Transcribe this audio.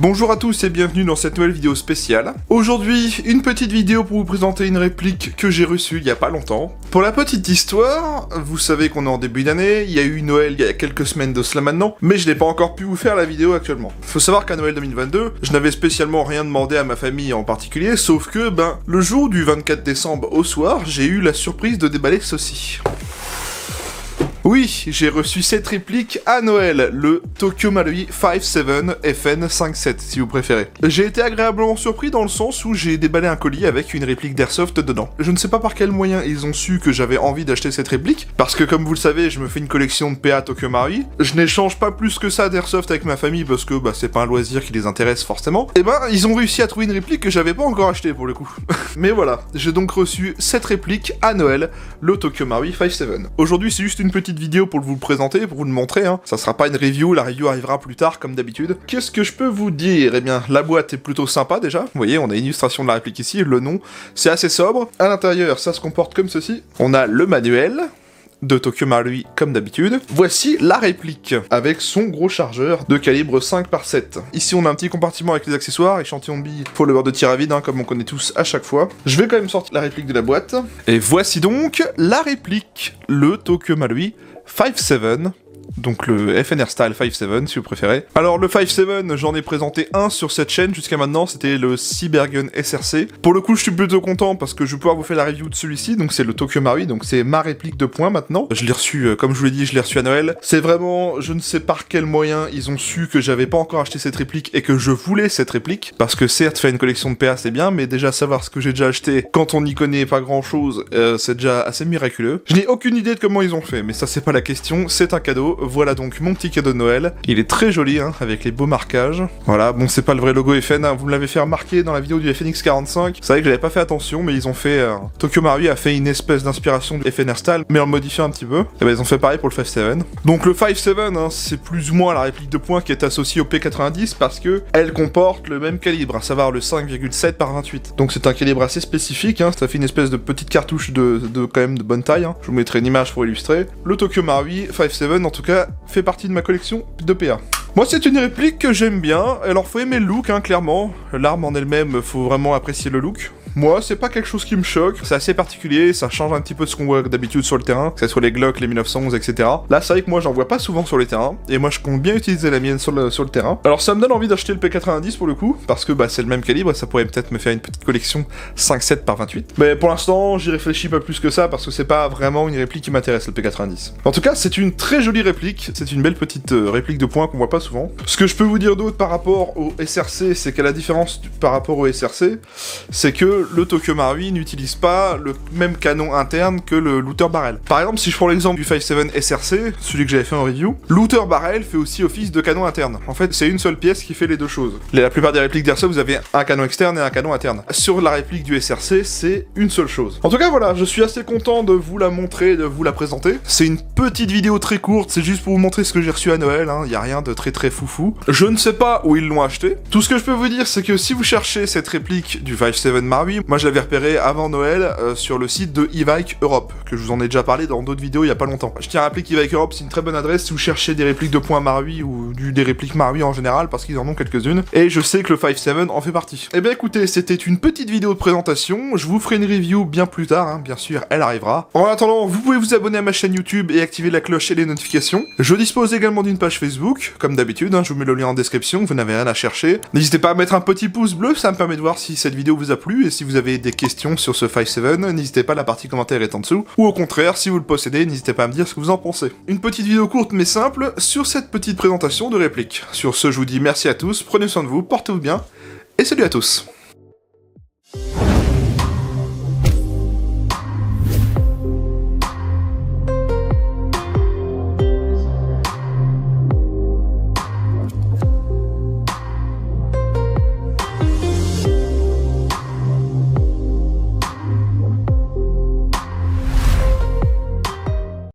Bonjour à tous et bienvenue dans cette nouvelle vidéo spéciale. Aujourd'hui, une petite vidéo pour vous présenter une réplique que j'ai reçue il y a pas longtemps. Pour la petite histoire, vous savez qu'on est en début d'année, il y a eu Noël il y a quelques semaines de cela maintenant, mais je n'ai pas encore pu vous faire la vidéo actuellement. Faut savoir qu'à Noël 2022, je n'avais spécialement rien demandé à ma famille en particulier, sauf que, le jour du 24 décembre au soir, j'ai eu la surprise de déballer ceci. Oui, j'ai reçu cette réplique à Noël, le Tokyo Marui 57 FN57 si vous préférez. J'ai été agréablement surpris dans le sens où j'ai déballé un colis avec une réplique d'Airsoft dedans. Je ne sais pas par quel moyen ils ont su que j'avais envie d'acheter cette réplique, parce que comme vous le savez, je me fais une collection de PA Tokyo Marui. Je n'échange pas plus que ça d'Airsoft avec ma famille parce que c'est pas un loisir qui les intéresse forcément. Et ils ont réussi à trouver une réplique que j'avais pas encore achetée pour le coup. Mais voilà, j'ai donc reçu cette réplique à Noël, le Tokyo Marui 57. Aujourd'hui c'est juste une petite vidéo pour vous le présenter, pour vous le montrer, ça sera pas une review, la review arrivera plus tard comme d'habitude. Qu'est-ce que je peux vous dire? Eh bien, la boîte est plutôt sympa déjà, vous voyez, on a une illustration de la réplique ici, le nom, c'est assez sobre. À l'intérieur, ça se comporte comme ceci. On a le manuel de Tokyo Marui comme d'habitude. Voici la réplique, avec son gros chargeur de calibre 5x7. Ici on a un petit compartiment avec les accessoires, échantillon de billes pour le beurre de tir à vide, comme on connaît tous à chaque fois. Je vais quand même sortir la réplique de la boîte. Et voici donc la réplique, le Tokyo Marui 57. Donc le FNR Style 57 si vous préférez. Alors le 57, j'en ai présenté un sur cette chaîne jusqu'à maintenant, c'était le Cybergun SRC. Pour le coup je suis plutôt content parce que je vais pouvoir vous faire la review de celui-ci, donc c'est le Tokyo Marui, donc c'est ma réplique de points maintenant. Je l'ai reçu, comme je vous l'ai dit, je l'ai reçu à Noël. C'est vraiment, je ne sais par quel moyen ils ont su que j'avais pas encore acheté cette réplique et que je voulais cette réplique. Parce que certes faire une collection de PA c'est bien, mais déjà savoir ce que j'ai déjà acheté quand on n'y connaît pas grand chose, c'est déjà assez miraculeux. Je n'ai aucune idée de comment ils ont fait, mais ça c'est pas la question, c'est un cadeau. Voilà donc mon petit cadeau de Noël. Il est très joli, avec les beaux marquages. Voilà, bon c'est pas le vrai logo FN, vous me l'avez fait remarquer dans la vidéo du FNX45. C'est vrai que j'avais pas fait attention, mais ils ont fait... Tokyo Marui a fait une espèce d'inspiration du FNR Style, mais en le modifiant un petit peu. Et ils ont fait pareil pour le 57. Donc le 57, c'est plus ou moins la réplique de points qui est associée au P90 parce que elle comporte le même calibre, à savoir le 5,7 par 28. Donc c'est un calibre assez spécifique, ça fait une espèce de petite cartouche de quand même de bonne taille. Je vous mettrai une image pour illustrer. Le Tokyo Marui 57, en tout cas, fait partie de ma collection de PA. Moi c'est une réplique que j'aime bien, alors faut aimer le look clairement, l'arme en elle-même faut vraiment apprécier le look. Moi, c'est pas quelque chose qui me choque, c'est assez particulier, ça change un petit peu de ce qu'on voit d'habitude sur le terrain, que ce soit les Glock, les 1911, etc. Là, c'est vrai que moi, j'en vois pas souvent sur les terrains, et moi, je compte bien utiliser la mienne sur le terrain. Alors, ça me donne envie d'acheter le P90 pour le coup, parce que c'est le même calibre, et ça pourrait peut-être me faire une petite collection 5,7 par 28. Mais pour l'instant, j'y réfléchis pas plus que ça, parce que c'est pas vraiment une réplique qui m'intéresse, le P90. En tout cas, c'est une très jolie réplique, c'est une belle petite réplique de points qu'on voit pas souvent. Ce que je peux vous dire d'autre par rapport au SRC, c'est qu'à la différence par rapport au SRC, c'est que le Tokyo Marui n'utilise pas le même canon interne que le looter barrel. Par exemple, si je prends l'exemple du 57 SRC, celui que j'avais fait en review, looter barrel fait aussi office de canon interne. En fait, c'est une seule pièce qui fait les deux choses. La plupart des répliques d'Airsoft, vous avez un canon externe et un canon interne. Sur la réplique du SRC, c'est une seule chose. En tout cas, voilà, je suis assez content de vous la montrer, de vous la présenter. C'est une petite vidéo très courte, c'est juste pour vous montrer ce que j'ai reçu à Noël, y a rien de très foufou. Je ne sais pas où ils l'ont acheté. Tout ce que je peux vous dire, c'est que si vous cherchez cette réplique du 57 Marui, moi je l'avais repéré avant Noël sur le site de Evike Europe, que je vous en ai déjà parlé dans d'autres vidéos il y a pas longtemps. Je tiens à rappeler qu'Evike Europe c'est une très bonne adresse si vous cherchez des répliques de points Marui ou des répliques Marui en général, parce qu'ils en ont quelques-unes, et je sais que le 57 en fait partie. Eh bien écoutez, c'était une petite vidéo de présentation, je vous ferai une review bien plus tard, bien sûr, elle arrivera. En attendant, vous pouvez vous abonner à ma chaîne YouTube et activer la cloche et les notifications. Je dispose également d'une page Facebook, comme d'habitude, je vous mets le lien en description, vous n'avez rien à chercher. N'hésitez pas à mettre un petit pouce bleu, ça me permet de voir si cette vidéo vous a plu, et si vous avez des questions sur ce 57, n'hésitez pas, la partie commentaire est en dessous. Ou au contraire, si vous le possédez, n'hésitez pas à me dire ce que vous en pensez. Une petite vidéo courte mais simple sur cette petite présentation de réplique. Sur ce, je vous dis merci à tous, prenez soin de vous, portez-vous bien, et salut à tous.